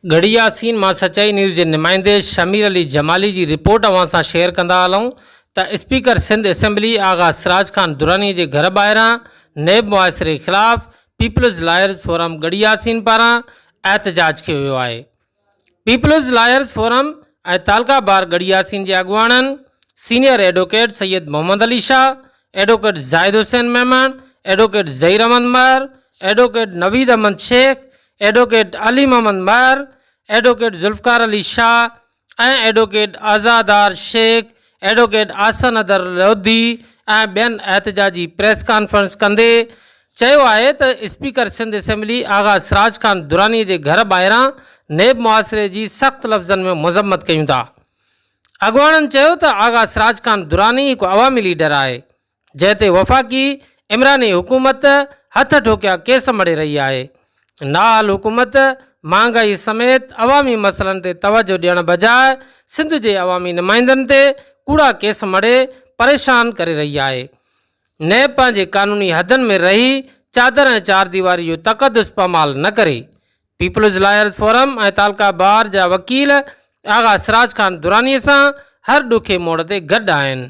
गढ़ी यासीन मां सचाई न्यूज़ के नुमाइंदे शमीर अली जमाली की रिपोर्ट अवां सां शेयर कंदा हलूं त स्पीकर सिंध असेंबली आगा सिराज खान दुरानी के घर ॿाहिरां नेब मुआसरे ख़िलाफ़ पीपल्स लायर्स फोरम गढ़ी यासीन पारां एहतजाज कियो वियो आहे। पीपल्स लायर्स फोरम ऐं तालका बार गढ़ी यासीन के अॻुवाणनि senior advocate Syed Mohammad Ali Shah, advocate Zahid Hussain Memon, advocate Zaheer Ahmed Mar, advocate Naveed Ahmed Shaikh, advocate Ali Mohammad Mar, advocate Zulfiqar Ali Shah ऐं एडवोकेट आज़ादार शेख, एडवोकेट आसन अदर लोधी ऐं ॿियनि एहतजाजी प्रेस कॉन्फ्रेंस कंदे चयो आहे त स्पीकर सिंध असेंबली आगा सिराज खान दुरानी के घर ॿाहिरां नेब मुआसरे की सख़्त लफ़्ज़नि में मज़म्मत कयूं था। अॻुवाणनि चयो त आगा सिराज खान दुरानी एक अवामी लीडर है जैसे वफ़ाक़ी इमरानी हुकूमत हथ ठोकिया केस मड़े रही है। नाल हुकूमत महंगाई समेत अवामी मसलन ते तवज्जो ॾियण बजाय सिंध के अवामी नुमाइंदनि ते कूड़ा केस मड़े परेशान करे रही है। नेब पंहिंजे कानूनी हदन में रही चादर ऐं चार दीवारी जो तक़दुस पामाल न करे। पीपल्स लायर्स फोरम ऐं तालका बार जा वकील आगा सिराज खान दुरानी से हर ॾुखे मोड़ ते गॾु आहिनि।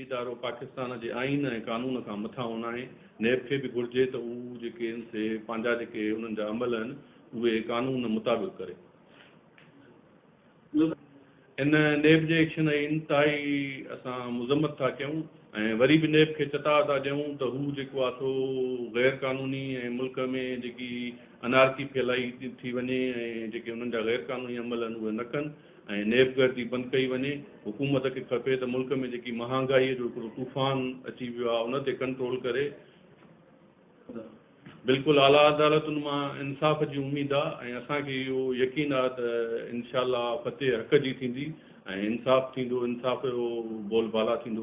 इदारो पाकिस्तान के आइन ऐं कानून का मथा होना है। नेब के भी घुर्जे तो उ जेके से पंहिंजा जेके उन्हनि जा अमल आहिनि उहे कानून मुताबिक़ करे। इन नेब जे एक्शन जी इंतहाई असां मुज़म्मत था कयूं ऐं वरी भी नेब के चेताव था ॾियूं त हू जेको आहे सो गैर कानूनी ऐं मुल्क में जेकी अनारकी फैलाई थी वञे ऐं जेके उन्हनि जा गैर कानूनी अमल आहिनि उहे न कनि ऐं नेब गर्दी बंदि कई वञे। हुकूमत के खपे त मुल्क में जेकी महांगाई जो हिकिड़ो तूफ़ान अची वियो आहे उन ते कंट्रोल करे। बिल्कुलु आला अदालतुनि मां इंसाफ़ जी उम्मीद आहे ऐं असांखे इहो यकीन आहे त इंशाअल्लाह फतेह हक़ जी थींदी ऐं इंसाफ़ थींदो, इंसाफ़ जो बोलबाला थींदो।